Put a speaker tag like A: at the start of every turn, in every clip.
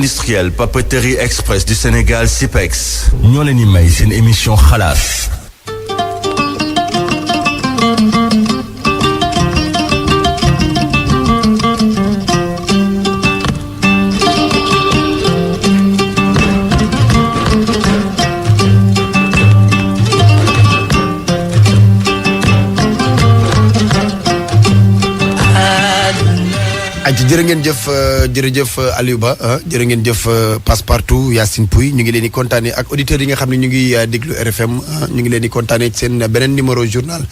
A: Industriel Papeterie Express du Sénégal SIPEX ñoo leen di may seen émission xalaas.
B: jërëjëf Aliou Ba jërë ngeen jëf Passepartout Yacine Pouy ñu ngi leen di kontaane ak auditeurs yi nga xam ne ñu ngi déglu RFM ñu ngi leen di kontaane ci seen beneen numéro journal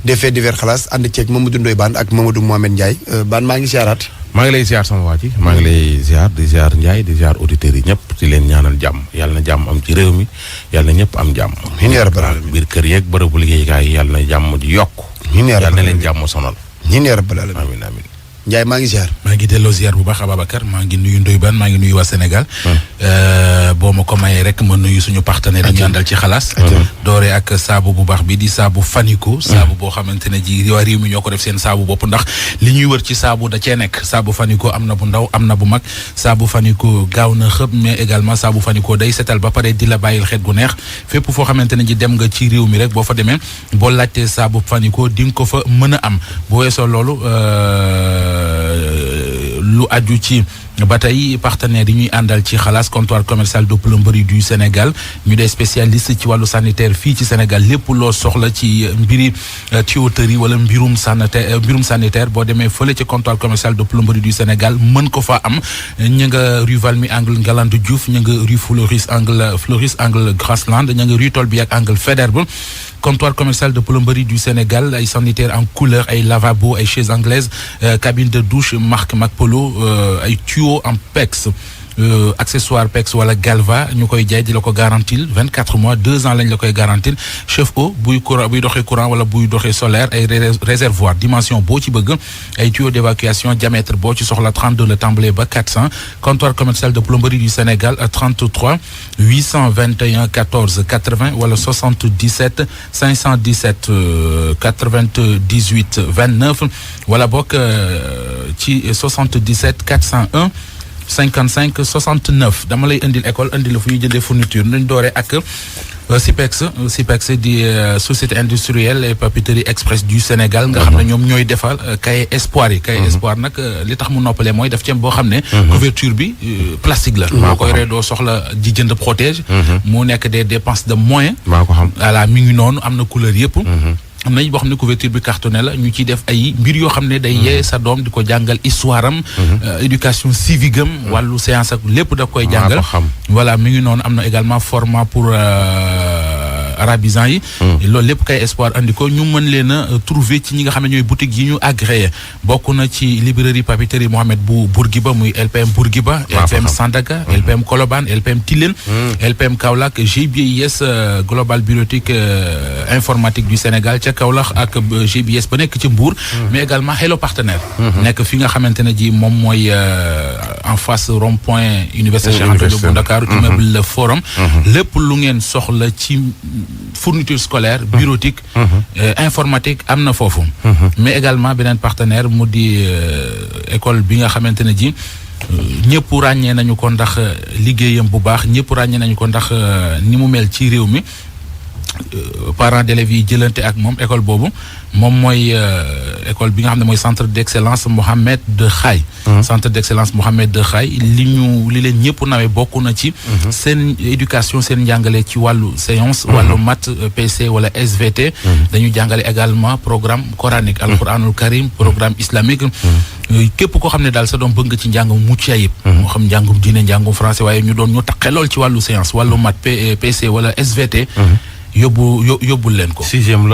B: des faits divers xalaas ànd ceeg Mamadou Ndoye Bane ak Mamadou Mohamed Ndiaye Bane maa ngi ziaraat.
C: maa ngi lay ziar sama waa ji maa ngi lay ziar di ziar Ndiaye di ziar auditeurs yi ñëpp di leen ñaanal jàmm yàlla na jàmm am ci réew mi yàlla na ñëpp am jàmm. biir kër yeeg bërëbu liggéeykaay yi yàlla na jàmm di yokk. yàlla na leen jàmm sonal. amiin amiin.
B: Ndiaye maa ngi ziar.
D: maa ngi delloo ziar bu baax Ababacar maa ngi nuyu Ndoye Bane maa ngi nuyu waa Sénégal. boo ma ko mayee rek ma nuyu suñu partenaire yi ñu àndal ci xalaas. doore ak saabu bu baax bi di saabu Fanico. saabu boo xamante ne ji waa réew mi ñoo ko def seen saabu bopp ndax li ñuy wër ci saabu da cee nekk saabu Fanico am na bu ndaw am na bu mag saabu Fanico gaaw na xëpp mais également saabu Fanico day setal ba pare di la bàyyil xeet gu neex fépp foo xamante ne ji dem nga ci réew mi rek boo fa demee boo laajtee saabu Fanico di nga ko fa mën a am bu weesoo loolu. Lu aju ci ba tey partenaires yi ñuy àndal ci xalaas comptoir commercial de plomberie du Sénégal ñu dee spécialiste ci wàllu sanitaire fii ci Sénégal lépp loo soxla ci mbiri tuyauterie wala mbirum sanitaire boo demee fële ci comptoir commercial de plomberie du Sénégal mën ko fa am ña nga rue Valmy angle Ngalandou Diouf ña nga rue Floris angle Grasland ña nga rue Tolbiac angle Faidherbe comptoir commercial de plomberie du Sénégal ay sanitaire en couleur ay lavabo ay chaises anglaises cabine de douche marque Macpolo ay tuyaux en PEX accessoire PEX wala Galva ñu koy jaay di la ko garantil 24 mois 2 ans lañ la koy garantil chauffe-eau buy doxee courant wala buy doxee solaire ay réservoir dimension boo ci bëgg ay tuyaux d'évacuation diamètre boo ci soxla 32 la tàmbalee ba 400 comptoir commercial de plomberie du Sénégal 33 821 14 80 wala 77 517 98 29 wala bokk ci 77 401 55 69 dama lay indil école indil la fu ñuy jëndee fourniture nañ dooree ak SIPEX di société industrielle et papeterie express du Sénégal nga xam ne ñoom ñooy defal cahier espoir yi cahier espoir nag li tax mu noppalee mooy daf ci am boo xam ne couverture bi plastique la moo koy ree doo soxla di jënd protège mu nekk des dépenses de moyens voilà mi ngi noonu am na couleur yëpp am nañ boo xam ne couverture bi cartonné la ñu ciy def ay mbir yoo xam ne day yee sa doom di ko jàngal histoire am éducation civique am wàllu séance ak lépp da koy jàngal voilà mi ngi noonu am na également format pour arabisant yi loolu lépp kay espoir andi ko ñu mën leen a trouver ci ñi nga xam ne ñooy boutique yi ñu agréé bokk na ci librairie papeterie Mohamed bu Bourguiba muy LPM Bourguiba LPM Sandaga LPM Colobane LPM Tilène LPM Kaolack GBIS Global Bureautique informatique du Sénégal ca Kaolack ak GBIS ba nekk ci Mbour mais également Hello Partenaire nekk fi nga xamante ne ji moom mooy en face rond-point Université Cheikh Anta Diop bu Ndakaaru immeuble Le Forum lépp lu ngeen soxla ci fourniture scolaire bureautique informatique am na foofu mais également beneen partenaire mu di école bi nga xamante ne ji ñëpp ràññee nañu ko ndax liggéeyam bu baax ñëpp ràññee nañu ko ndax ni mu mel ci réew mi parents d'élèves yi jëlante ak moom école boobu moom mooy école bi nga xam ne mooy centre d'excellence Mohamed de Khaye centre d'excellence Mohamed de Khaye li leen ñëpp nawee bokk na ci seen éducation seen njàngale ci wàllu séance wàllu maths PC wala SVT dañu jàngale également programme coranique alquranul karim programme islamique képp koo xam ne daal sa doom bëgg nga ci njàng mucc ayib moo xam njàngum diine njàngum français waaye ñu doon ñu taqe lool ci wàllu séance wàllu maths PC wala SVT yóbbul leen ko.
C: sixième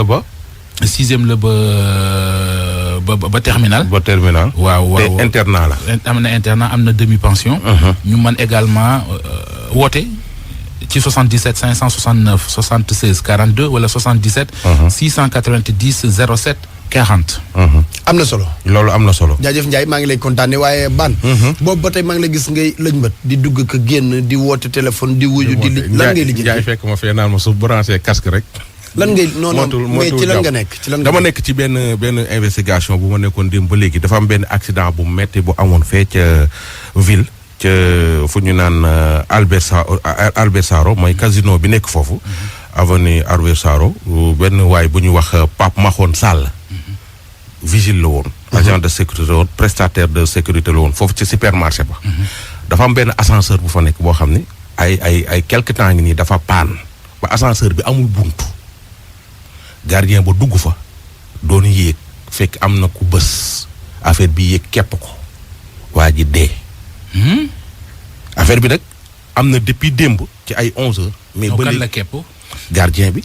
C: la ba
D: terminal.
C: ba terminal.
D: waaw
C: te internat la.
D: am na internat am na demi pension. ñu mën également woote ci 77 569 76 42 wala 77. 690 07 40.
B: am na solo.
C: loolu am na solo.
B: jaajëf Ndiaye maa ngi lay kontaane waaye Bane. boobu ba tey maa ngi lay gis ngay lëñbët di dugg ko génn di woote téléphone di wuyu di lan ngay lijjanti.
C: Ndiaye fekk ma fee naan ma su branché casque rek.
B: lan ngay non mais ci lan nga nekk ci lan nga
C: dama nekk ci benn investigation bu ma nekkoon démb ba léegi dafa am benn accident bu metti bu amoon fee ca ville ca fu ñu naan Albert Sarro mooy casino bi nekk foofu. avenue Albert Sarro benn waay bu ñu wax Pape Mahone Sall. vigile la woon. agent de sécurité la woon prestataire de sécurité la woon foofu ci supermarché ba. dafa am benn ascenseur bu fa nekk boo xam ni ay quelque temps ngi nii dafa paan ba ascenseur bi amul buntu. gardien ba dugg fa doon yéeg fekk am na ku bës affaire bi yéeg képp ko waa ji dee. affaire bi nag am na depuis démb ci ay 11h. mais ba léegi
D: la képp.
C: gardien bi.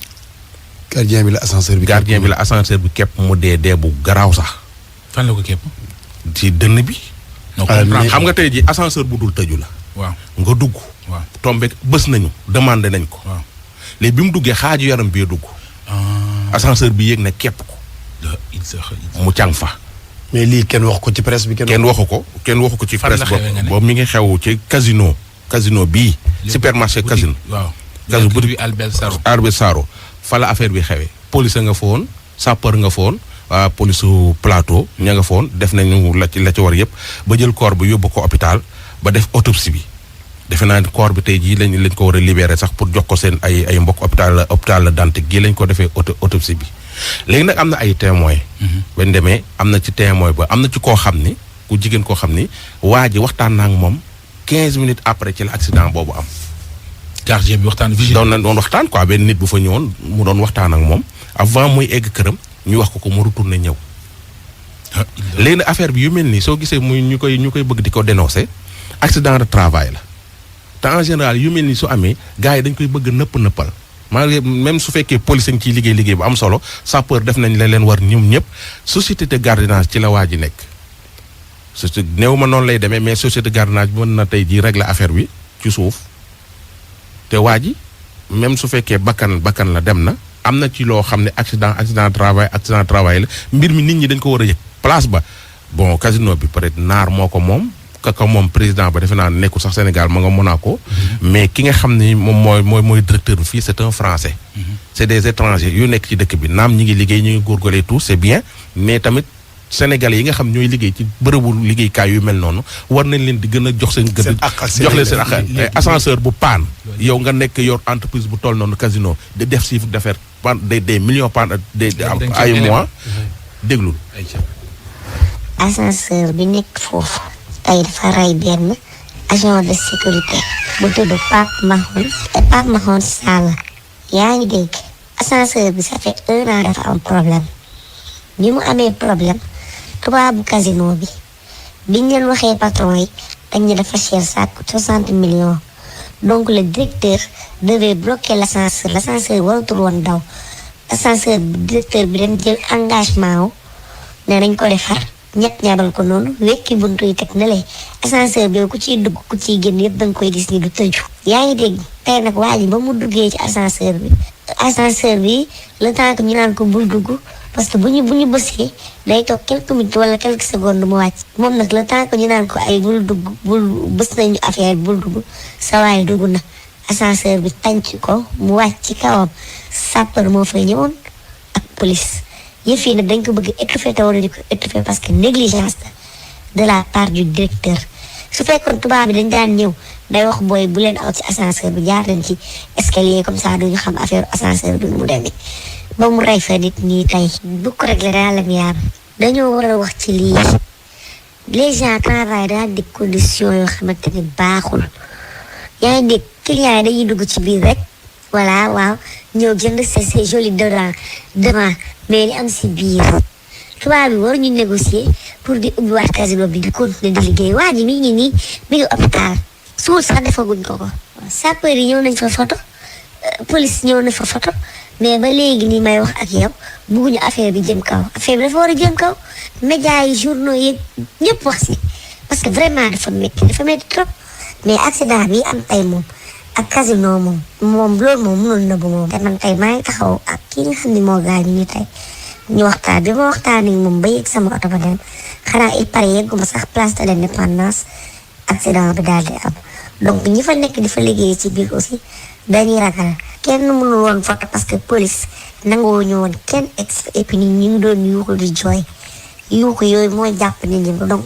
B: gardien bi la ascenseur bi képp mu dee bu garaaw sax.
D: fan la ko képp.
C: ci dënn bi. xam nga tey ji ascenseur bu dul tëju la.
D: waaw
C: nga dugg.
D: waaw
C: tombé bës nañu demandé nañ ko.
D: waaw
C: léegi bi mu duggee xaaju yaram bi dugg. ascenseur bi yéeg na képp ko. mu càng fa.
B: mais lii kenn wax ko ci presse bi.
C: kenn waxu ko ci presse boobu mi ngi xew ci casino bii. supermarché casino.
D: waaw
C: casino
D: Albert
C: Sarro fa la affaire bi xewee. police nga fa woon sapeur nga fa woon waa police plateau ña nga fa woon def nañu la ci war yëpp ba jël corps bi yóbbu ko hôpital ba def autopsie bi. defe naa corps bi tey jii lañ ko war a libérer sax pour jox ko seen ay mbokk hôpital la Dantec gii lañ ko defee autopsie bi léegi nag am na ay témoins. bañ demee am na ci témoin ba am na ci koo xam ni ku jigéen koo xam ni waa ji waxtaan na ak moom 15 minutes après ci la accident boobu am.
D: gardien bi waxtaan
C: doon waxtaan quoi benn nit bu fa ñëwoon mu doon waxtaan ak moom avant muy egg këram ñu wax ko mu retourné ñëw. léegi nag affaire bi yu mel nii soo gisee muy ñu koy bëgg di ko dénoncer accident de travail la. te en général yu mel ni su amee gars yi dañ koy bëgg nëppal même su fekkee police ngi ciy liggéey bu am solo sapeur def nañ leen war ñoom ñëpp société de gardiennage ci la waa ji nekk. société néew ma noonu lay demee mais société de gardiennage bi mën na tey jii régler affaire bi ci suuf te waa ji même su fekkee bakkan la dem na am na ci loo xam ne accident de travail la mbir mi nit ñi dañ ko war a yëg place ba bon casino bi peut-être naar moo ko moom. kaka moom président ba defe naa nekkul sax Sénégal ma nga Monaco. mais ki nga xam ni moom mooy directeur bi fii c'est un français. c'est des étrangers yu nekk ci dëkk bi naam ñi ngi liggéey ñu ngi góorgóorlu tout c'est bien mais tamit sénégalais yi nga xam ñooy liggéey ci bërëbu liggéeykaay yu mel noonu war nañ leen di gën a jox seen gëdd. jox leen seen ak ascenseur bu paan. yow nga nekk yor entreprise bu toll noonu casino di def chiffre d'affaires des millions ay mois déglul.
E: ascenseur bi nekk foofu. tey dafa rey benn agent de sécurité bu tudd Pape Mahone Sall yaa ngi dégg ascenseur bi ça fait 1 an dafa am problème bi mu amee problème tubaabu casino bi biñ leen waxee patron yi dañ ne dafa cher ça coûte 60 millions donc le directeur devait bloquer l'ascenseur waratul woon daw ascenseur bi directeur bi dem jël engagement wu ne nañ ko defar ñett ñaabal ko noonu wekki buntu yi teg na lee ascenseur bi ku ciy dugg ku ciy génn yëpp da nga koy gis ni du tëju. yaa ngi dégg tey nag waa ji ba mu duggee ci ascenseur bi le temps que ñu naan ko bul dugg parce que bu ñu bësee day toog quelques minutes wala quelques secondes mu wàcc moom nag le temps que ñu naan ko ay bul dugg bës nañu affaire bul dugg sa waay dugg na ascenseur bi tànc ko mu wàcc ci kawam sapeur moo fay ñëwoon ak police. yëf yi nag dañ ko bëgg étouffer te waruñu ko étouffer parce que négligence de la part du directeur su fekkoon tubaab bi dañ daan ñëw day wax booy bu leen aw ci ascenseur bi jaar leen ci escalier comme ça duñu xam affaire ascenseur bi mu demee ba mu rey fa nit ñi tey bu ko régler daal la yaar dañoo war a wax ci lii les gens travaillent dans des conditions yoo xamante ne baaxul yaa ngi dégg clients yi dañuy dugg ci biir rek voilà waaw ñëw jënd c'est joli devant mais li am si biir tubaab bi war ñu négocier pour di ubbiwaat casino bi di continuer di liggéey waa ji mi ngi hôpital suul sax defaguñ ko sapeur yi ñëw nañ fa photo police ñëw na fa photo mais ba léegi nii may wax ak yow bugguñu affaire bi jëm kaw affaire bi dafa war a jëm kaw médias yi journaux yi ñëpp wax si parce que vraiment dafa métti trop mais accident bi am tey moom ak casino moom loolu moom mënul na bu moom te man tey maa ngi taxaw ak kii nga xam ne moo gaañu ni tey ñu waxtaan bi ma waxtaanee moom ba yegg sama oto ba dem xanaa il paraît yegguma sax place de l'Indépendance accident bi daal di am donc ñi fa nekk di fa liggéey ci biir aussi dañuy ragal kenn mënul woon photo parce que police nangoo ñu woon kenn et puis nit ñi ngi doon yuuxu di jooy yuuxu yooyu mooy jàpp nit ñi donc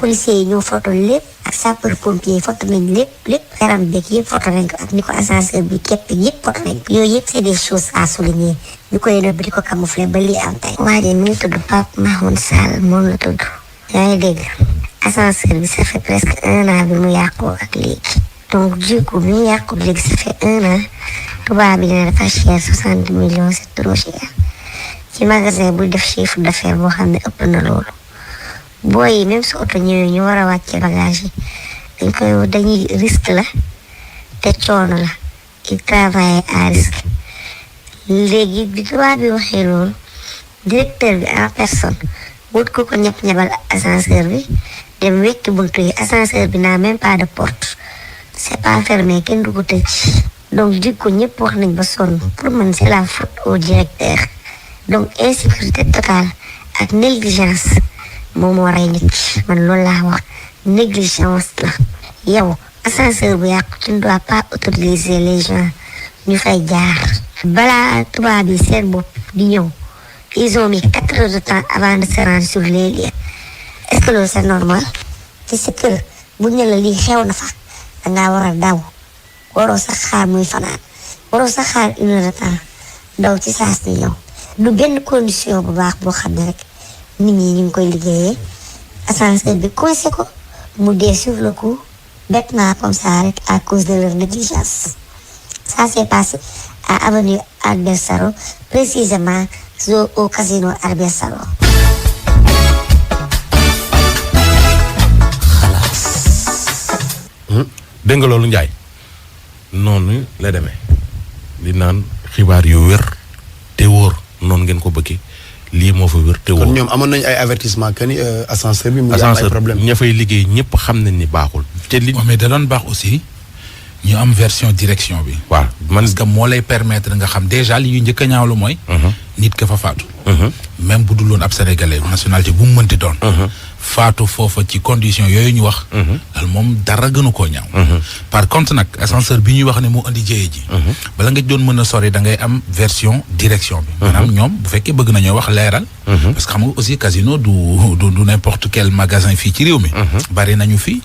E: policiers yi ñoo photo lépp ak sapeur pompier photo nañ lépp yaram beeg yëpp photo nañ ko ak ni ko ascenseur bi képp yëpp photo nañ ko yooyu yëpp c'est des choses à souligner ñu koy nëbb di ko camoufler ba lii am tey. waa ji mi ngi tudd Pape Mahoun Sall moom la tudd. yaa ngi dégg ascenseur bi ça fait presque 1 an bi mu yàqoo ak léegi donc du coup bi mu yàqoo léegi ça fait 1 an tubaab bi ne dafa cher 60 millions c'est trop cher ci magasin buy def chiffre d'affaires boo xam ne ëpp na loolu. booy yi même su oto ñëwee ñu war a wàcce bagage yi dañuy risque la te coono la il travaille à risque léegi bi tubaab bi waxee loolu directeur bi en personne wut ko ñebal ascenseur bi dem wekki buntu yi ascenseur bi n'a même pas de porte c'est pas fermé kenn du ko tëj donc du coup ñëpp wax nañ ba sonn pour man c'est la faute au directeur donc insécurité totale ak négligence moom moo rey nit man loolu laa wax négligence la yow ascenseur bu yàqu tu ne dois pas autoriser les gens ñu fay jaar balaa tubaab yi seen bopp di ñëw ils ont mis 4 heures de temps avant de se rendre sur les lieux est-ce que loolu c'est normal ci sa kër bu ñu la lii xew na fa dangaa war a daw waroo sax xaar muy fanaan waroo sax xaar 1 heure de temps daw ci saas ni ñëw du benn condition bu baax boo xam ne rek nit ñi ñu ngi koy liggéeyee ascenseur bi coincé ko mu dee sur le coup bêtement comme ça rek à cause de leur négligence. Ça s'est passé à avenue Albert Sarraut précisément au casino Albert Sarraut.
C: dégg nga loolu Ndiaye noonu la demee di naan xibaar yu wér te wóor noonu ngeen ko bëggee. lii moo fa wér te wóor.
B: kon ñoom amoon nañu ay avertissement que ni ascenseur bi. mu ngi am ay problème
C: ña fay liggéey ñëpp xam nañ ni baaxul. te li
D: mais da doon baax aussi ñu am version direction bi.
C: waaw
D: parce que moo lay permettre nga xam déjà li yu njëkk a ñaawlu mooy. nit ka fa faatu. même bu dul woon ab sénégalais nationalité bu mu mënti doon. faatu foofa ci condition yooyu ñu wax. daal moom dara gënu koo ñaaw. par contre nag ascenseur bi ñuy wax ne moo indi jëye ji. bala nga doon mën a sori da ngay am version direction bi. maanaam ñoom bu fekkee bëgg nañoo wax leeral. parce que xam nga aussi casino du n'importe quel magasin fii ci réew mi. bari nañu fii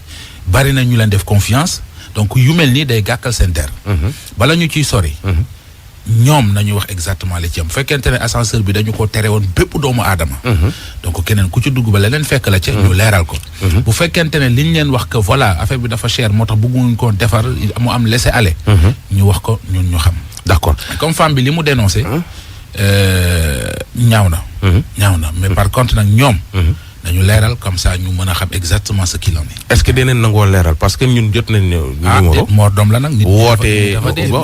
D: bari nañu leen def confiance donc yu mel nii day gàkkal seen der. bala ñu ciy sori. ñoom nañu wax exactement li ci am bu fekkente ne ascenseur bi dañu ko tere woon bépp doomu aadama. donc keneen ku ci dugg ba leneen fekk la ca. ñu leeral ko. bu fekkente ne liñ leen wax que voilà affaire bi dafa cher moo tax bëgguñ ko defar mu am laisser aller. ñu wax ko ñun ñu xam.
C: d'accord
D: comme femme bi li mu dénoncé. ñaaw na. ñaaw na mais par contre nag ñoom. nañu leeral comme ça ñu mën a xam exactement ce qu'il en est.
C: est-ce que dinañ nangoo leeral parce que ñun jot nañ numéro
D: Mor doom la nag. nit
C: woote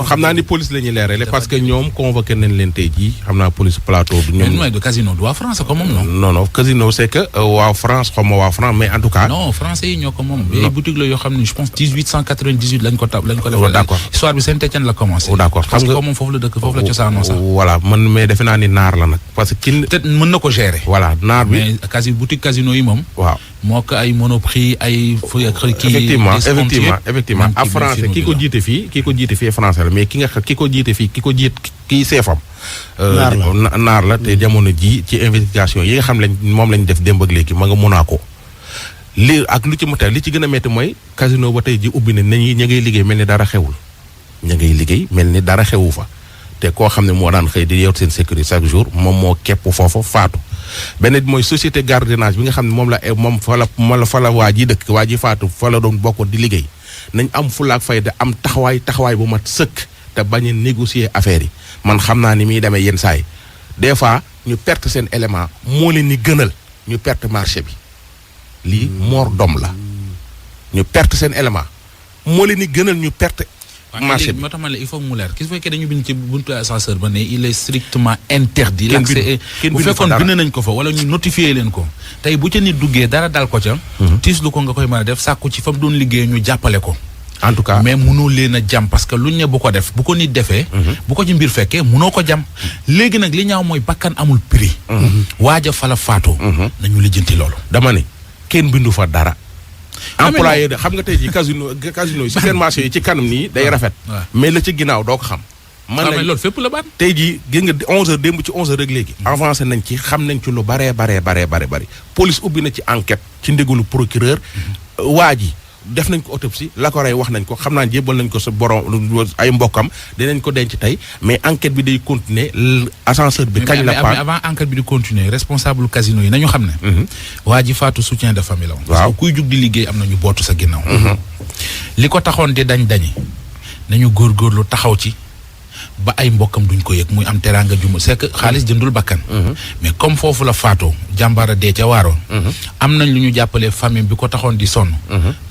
C: xam naa ni police la ñuy leerale parce que ñoom convoqué nañ leen tey jii xam naa police plateau bi.
D: ñoom mais de casino du waa France ko moom non.
C: non casino c'est que waa France xaw ma waa France mais en tout cas.
D: non français yi ñoo ko moom. ay boutique la yoo xam ne je pense 1898 lañ ko defal.
C: d'accord
D: histoire bi Saint-Étienne la commencé.
C: d'accord
D: parce que moom foofu la dëkk foofu la cosaanoo sax.
C: voilà man mais defe naa ni naar la nag parce que
D: peut-être mën na ko gérer.
C: voilà naar bi
D: mais quasi boutique casino yi moom.
C: waaw
D: moo ko ay Monoprix ay.
C: effectivement ab français ki ko jiite fii français la mais ki ko jiite kii seefam. naar la te jamono ji ci investigation yi nga xam moom lañ def démb ak léegi ma nga Monaco. li ak lu ci mënta li ci gën a métti mooy casino ba tey ji ubbi na ña ngay liggéey mel ni dara xewul. ña ngay liggéey mel ni dara xewu fa te koo xam ne moo daan xëy di yor seen sécurité chaque jour moom moo képp foofu faatu. beneen mooy société gardiennage bi nga xam ne moom fa la waa ji dëkk waa ji faatu fa la doon bokk di liggéey nañ am fulaak fayda am taxawaay bu mat sëkk te bañ a négocier affaire yi man xam naa ni muy demee yenn saa yi des fois ñu perte seen élément moo leen ni gënal ñu perte marché bi lii moor dom la ñu perte seen élément moo leen ni gënal ñu perte marché bi
D: moo tax ma ne il faut mu leer ki su fekkee dañu bind ci buntu ascenseur ba ne il est strictement interdit l'accès bu fekkoon bind nañ ko fa wala ñu notifier leen ko tey bu ca nit duggee dara dal ko ca tiislu ko nga koy mën a def sàkku ci fa mu doon liggéey ñu jàppale ko
C: en tout cas
D: mais mënoo leen a jàmm parce que luñ ne bu ko def bu ko nit defee bu ko ci mbir fekkee mënoo ko jàmm léegi nag li ñaaw mooy bakkan amul prix waaja fa la faatoo nañu lijjanti loolu
C: dama ne kenn bindu fa dara employé xam nga tey ji casino yi supermarché yi ci kanam nii day rafet mais la ci ginnaaw doo ko xam man la
D: loolu fépp la ban.
C: tey jii gis nga 11h démb ci 11h rek léegi. avancé nañ ci xam nañ ci lu baree bari. police ubbi na ci enquête ci ndigalu procureur. waa ji def nañ ko autopsie la ko rey wax nañ ko xam naa jébbal nañ ko sa borom ay mbokkam dinañ ko denc tey mais enquête bi day continuer ascenseur bi. kañ la
D: mais avant enquête bi di continuer responsable casino yi nañu xam ne. waa ji faatu soutien de famille la woon. waaw kuy jug di liggéey am na ñu bootu sa ginnaaw. li ko taxoon di dañi nañu góorgóorlu taxaw ci. ba ay mbokkam duñ ko yëg muy am teraanga juma c'est que xaalis jëndul bakkan. mais comme foofu la faatoo jàmbaara dee ca waaroo. am nañ lu ñu jàppale famille bi ko taxoon di sonn.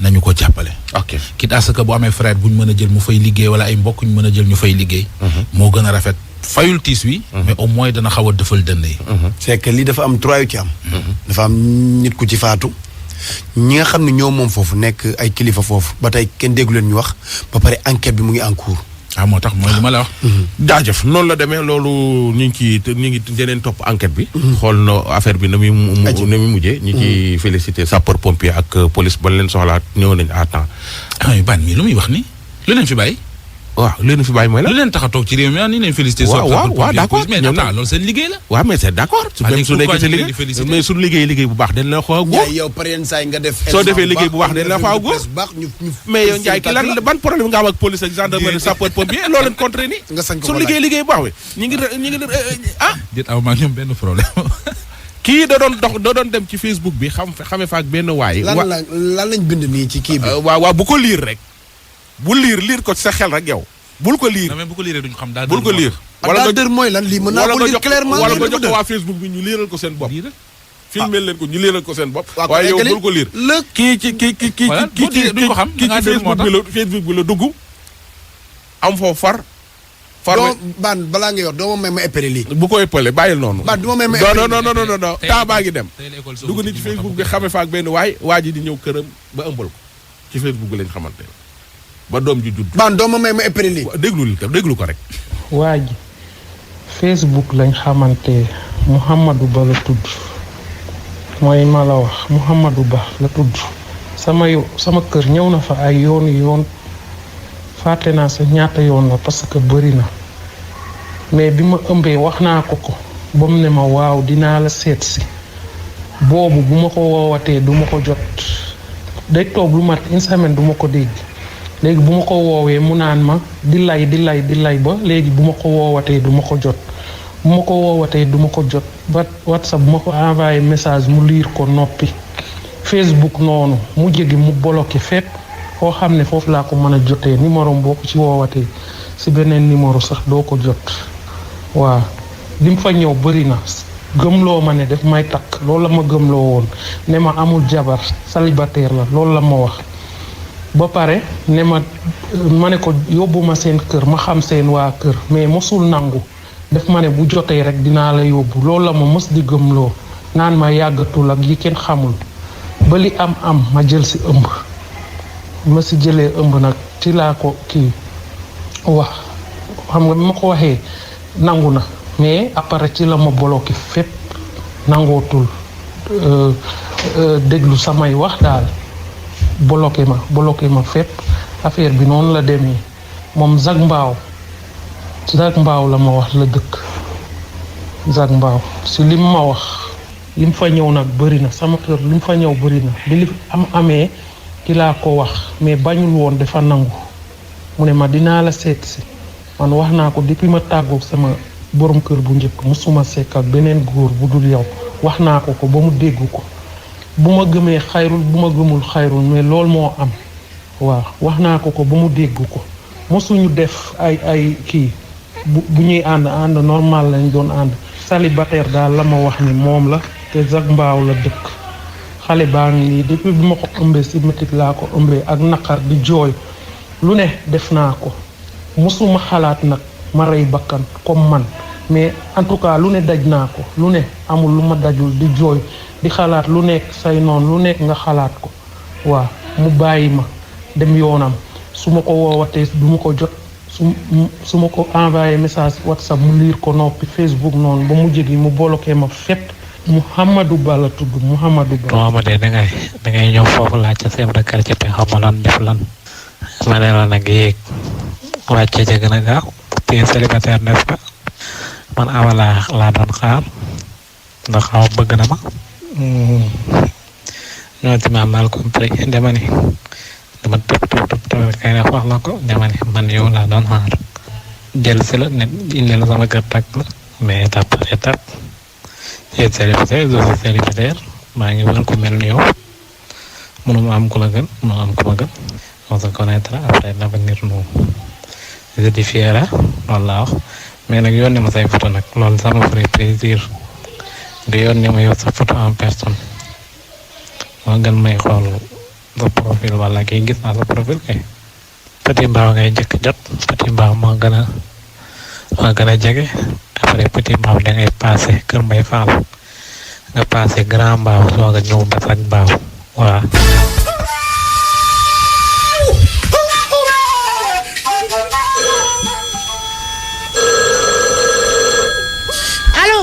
D: nañu ko jàppale.
C: ok
D: quitte à ce que bu amee frère bu ñu mën a jël mu fay liggéey wala ay mbokk ñu mën a jël ñu fay liggéey. moo gën a rafet fayul tiis wi. mais au moins dana xaw a dëfal dënd yi.
B: c'est que lii dafa am trois yu ci am. dafa am nit ku ci faatu. ñi nga xam ne ñoo moom foofu nekk ay kilifa foofu ba tey kenn déggu leen ñu wax ba pare enquête bi mu ngi en cours.
D: moo tax mooy li ma la wax.
C: jaajëf noonu la demee loolu ñu ngi deneen topp enquête bi. xool na affaire bi na muy mujjee. ñu ciy félicité sapeur pompier ak police ba leen soxlaat ñëw nañ à temps.
D: ban mii lu muy wax ni lu leen fi bàyyi.
C: waaw lu leen fi bàyyi mooy la.
D: lu leen tax a toog ci réew mi ni leen félicité.
C: waaw d'accord
D: mais loolu seen liggéey la.
C: waaw mais c'est d'accord. même su nekkee sa liggéey mais suñu liggéey bu baax dañ la xaw a góor.
B: yow par yenn saa yi nga def.
C: soo defee liggéey bu baax dañ la xaw a góor. mais yow Ndiaye ki lan ban problème nga am ak police ak gendarmerie sapeur pompier loo leen contré ni.
B: nga sañ ko
C: suñu liggéey bu baax bi ñu ngi
D: déet aw maa ñoom benn problème.
C: kii da doon dem ci Facebook bi xame fa ak benn waay.
B: lan lañ bind nii ci kii bi.
C: waaw bu ko liir rek bu liir ko ci sa xel rek yow bul ko liir.
D: bu ko liiree duñu xam daal
C: bul ko liir.
B: wala nga dër mooy lan lii mën naa ko liir clairement.
C: wala nga jox ko waa Facebook bi ñu liiral ko seen bopp. filmé leen ko ñu liiral ko seen bopp. waaye yow bul ko liir. kii ci
D: duñ ko xam
C: ci Facebook bi la dugg am foofu far.
B: ban balaa ngay wax doo ma may ma épelé lii.
C: bu ko épelé bàyyil noonu.
B: ban du ma may ma épelé
C: non temps baa ngi dem. dugg ni ci Facebook bi xame fa ak benn waa ji di ñëw këram ba ëmbal ko ci Facebook bi lañ xamante ba doom ji judd.
B: ban doo ma may ma épelé lii.
C: déglu ko rek.
F: waa ji Facebook lañ xamante Mouhamadou Ba la tudd mooy ma la wax Mouhamadou Ba la tudd sama kër ñëw na fa ay yoon fàtte naa sa ñaata yoon la parce que bëri na mais bi ma ëmbee wax naa ko ba mu ne ma waaw dinaa la seet si boobu bu ma ko woowatee du ma ko jot day toog lu mat une semaine du ma ko dégg. léegi bu ma ko woowee mu naan ma di lay ba léegi bu ma ko woowatee du ma ko jot bu ma ko woowatee du ma ko jot ba WhatsApp bu ma ko envoyé message mu liir ko noppi Facebook noonu mu jegi mu bloqué fépp foo xam ne foofu laa ko mën a jotee numéro boo ko ci woowatee si beneen numéro sax doo ko jot waaw li mu fa ñëw bëri na gëmloo ma ne def may takk loolu la ma gëmloo woon ne ma amul jabar célibataire la loolu la ma wax ba pare ne ma ne ko yóbbu ma seen kër ma xam seen waa kër mais mosul nangu def ma ne bu jotee rek dinaa la yóbbu loolu la ma mës di gëmloo naan ma yàggatul ak yi kenn xamul ba li am ma jël si ëmb ma si jëlee ëmb nag ci laa ko kii wax xam nga bi ma ko waxee nangu na mais après ci la ma bloqué fépp nangootul déglu samay wax daal bloqué ma fépp affaire bi noonu la demee moom Zac Mbao la ma wax la dëkk Zac Mbao si lim ma wax lim fa ñëw nag bëri na sama kër lim fa ñëw bëri na bi li amee ki laa ko wax mais bañul woon dafa nangu mu ne ma dinaa la seet si man wax naa ko depuis ma tàggoog sama borom kër bu njëkk musuma sekk ak beneen góor bu dul yow wax naa ko ba mu dégg ko bu ma gëmee xayrul bu ma gëmul xayrul mais loolu moo am waaw wax naa ko ba mu dégg ko mosuñu def ay kii bu ñuy ànd normal lañ doon ànd célibataire daal la ma wax ni moom la te Zac Mbao la dëkk xale baa ngi nii depuis bi ma ko ëmbee si métit laa ko ëmbee ak naqar di jooy lu ne def naa ko mosuma xalaat nag ma rey bakkan comme man mais en tout cas lu ne daj naa ko lu ne amul lu ma dajul di jooy di xalaat lu nekk say noonu lu nekk nga xalaat ko waaw mu bàyyi ma dem yoonam su ma ko woowatee du ma ko jot su ma ko envoyé message WhatsApp mu liir ko noppi Facebook noonu ba mu jegi mu bloqué ma fépp Mouhamadou Ba la tudd Mouhamadou Ba.
G: Mohamadou dangay ñëw foofu laaj ca chef de quartier te xaw ma lan def lan ma ne la nag yéeg wàcce ca gën a gaaw tu es célibataire n'est-ce pas man Awa laa doon xaar ndax Awa bëgg na ma ñoo ci ma mal compris dama tëb kay na wax la ko dama ne man yow laa doon xaar jël si la ne indi la sama kër tàkk la mais étape par étape tu es célibataire je suis célibataire maa ngi wër ku mel ni yow mënuma am ku la gën mënuma am ku ma gën on se connaîtra après l'avenir nous édifiera loolu laa wax mais nag yónnee ma say photo nag loolu ça me ferait plaisir nga yónnee ma yow sa photo en personne moo gën may xool sa profil wala kii gis naa sa profil kay Petit Mbao ngay njëkk jot Petit Mbao moo gën a jege après Petit Mbao da ngay passé Kër Mbay Fall nga passé Grand Mbao soog a ñëw Basak Mbao waaw.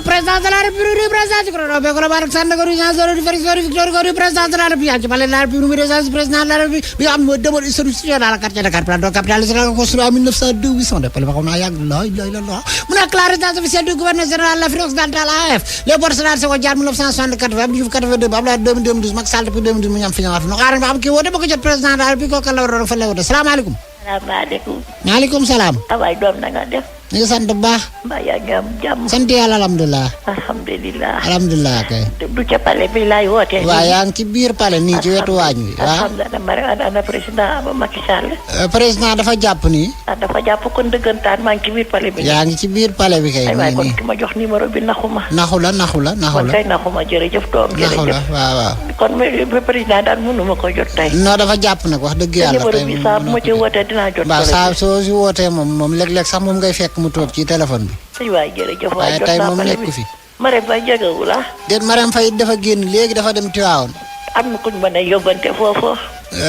H: Président de la République, président du Gouvernement, Barak Sandaga, président de la République, Palais de la République, président de la République, bi am demande institutionnelle à la quartier Dakar, plan capitale construit en 1902, 800 de Palais Bakona Yag, mu nekk la résidence officielle du gouverneur général de l'Afrique occidentale AF, Léopold Sédar Senghor Diatta 1964, Abdou Diouf 82, Abdoulaye 2012, Macky Sall depuis 2012 mu ñam fi ñëwaat no xaaral ba xam kii woote ba ko jot président de la République ko la war fa lewte salaamaaleykum.
I: salaamaaleykum.
H: maaleykum salaam.
I: awaay doom na nga def.
H: ñu ngi sant bu baax.
I: mbaa yaa ngi am jàmm.
H: sant yàlla alhamdulilah.
I: alhamdulilah
H: kay.
I: du ca pale bi laay wootee.
H: waaw yaa ngi ci biir pale nii ci wetu waañ wi. waaw
I: alhamdulilah ana président Macky Sall.
H: président dafa jàpp nii.
I: dafa jàpp kon dëggantaan maa ngi ci biir pale bi.
H: yaa ngi ci biir pale bi kay.
I: aywaay kon ki ma jox numéro bi naxuma.
H: naxu la.
I: kon kay naxuma jërëjëf doom.
H: naxu la waaw.
I: kon président daal mënuma ko jot tey.
H: non dafa jàpp nag wax dëgg yàlla.
I: numéro bi saa bu ma ci wootee dinaa jot.
H: waaw saa soo si wootee moom léeg-léeg sax moom ngay fekk mu toog ci téléphone bi.
I: aywaay jërëjëf
H: waaye tey moom nekku fi.
I: Marème Faye jegewu la.
H: déet Marème Faye dafa génn léegi dafa dem Tivaouane.
I: am na kuñ mën a yóbbante foofu.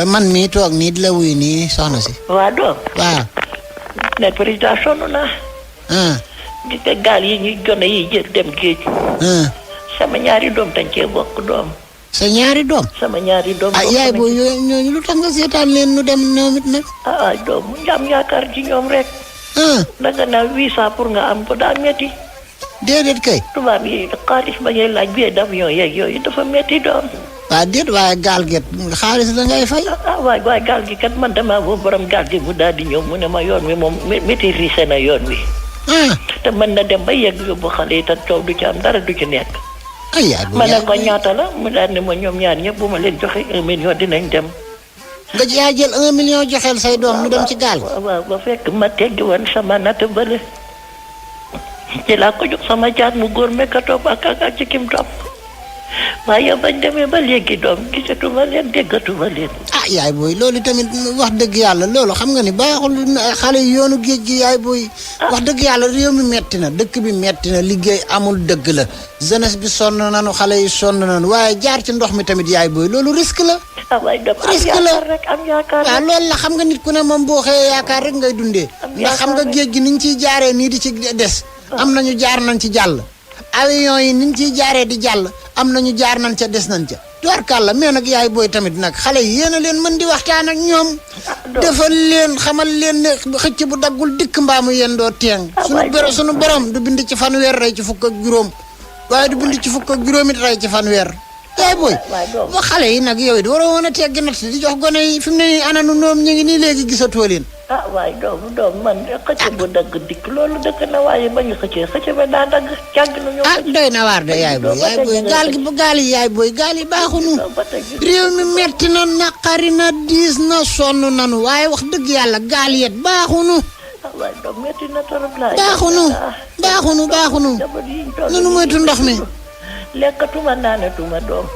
H: man mii toog nii di la wuy nii soxna si.
I: waa doom.
H: waaw.
I: ne président sonn naa. gis nga gaal yi ñuy gone yi jël dem géej. sama ñaari doom dañ cee bokk doom.
H: sa ñaari doom.
I: sama ñaari doom.
H: yaay booy ñooñu lu tax nga seetaan leen nu dem ñoom it nag.
I: doom mu am yaakaar ci ñoom rek. danga naa 800 pour nga am ko daa metti.
H: déedéet kay.
I: tubaab yi xaalis ba ngay laaj billet d'avion yeeg yooyu dafa metti doom.
H: waaw déet waaye gaal gi xaalis la ngay fay.
I: waaye gaal gi kat man damaa woo borom gaal gi mu daal di ñëw mu ne ma yoon wi moom maîtrisé na yoon wi. te mën na dem ba yegg yóbbu xale yi te coow du ci am dara du ci nekk. ma ne ko ñaata la mu daal ne ma ñoom ñaar ñëpp bu ma leen joxe 1 million dinañ dem.
H: nga yaa jël 1 million joxeel say doom ñu dem ci gaal.
I: waaw ba fekk ma teggi woon sama natt bële ci laa ko jox sama jaat mu góor mekka topp ak ci kim topp waaye bañ demee ba léegi doom gisatuma leen déggatuma leen.
H: yaay booy loolu tamit wax dëgg yàlla loolu xam nga ni baaxul xale yi yoonu géej gi yaay booy. wax dëgg yàlla réew mi metti na dëkk bi metti na liggéey amul dëgg la jeunesse bi sonn nañu xale yi sonn nañu waaye jaar ci ndox mi tamit yaay booy loolu risque la.
I: waaye doom
H: risque la
I: am yaakaar rek.
H: waaw loolu la xam nga nit ku ne moom boo xëyee yaakaar rek ngay dundee. ndax xam nga géej gi niñ ciy jaaree nii di ci des. am nañu jaar nañ ci jàll. avion yi niñ ciy jaaree di jàll am nañu jaar nañ ca des nañ ca tubarkàlla mais nag yaay booy tamit nag xale yi yéen a leen mën di waxtaan ak ñoom defal leen xamal leen ne xëcc bu daggul dikk mbaamu yéen doo teeng sunu borom du bind ci fanweer rey ci fukk ak juróom waaye du bind ci fukk ak juróom it rey ci fanweer yaay booy ba xale yi nag yow it waroo woon a teggi nat di jox gone yi fi mu ne nii ananu noom ñu ngi nii léegi gisatoo leen
I: waaye doom man xëcc bu dagg dikk loolu dëkk na waaye ba ñu xëcc ba daa dagg càgg na ñoo
H: doy na waar de yaay booy gaal gi bu gaal yi yaay booy gaal yi baaxunu réew mi metti na naqari na diis na sonn nanu waaye wax dëgg yàlla gaal yet baaxunu
I: waaye doom metti na torop laa
H: baaxunu nanu moytu ndox mi
I: lekkatuma naanatuma doom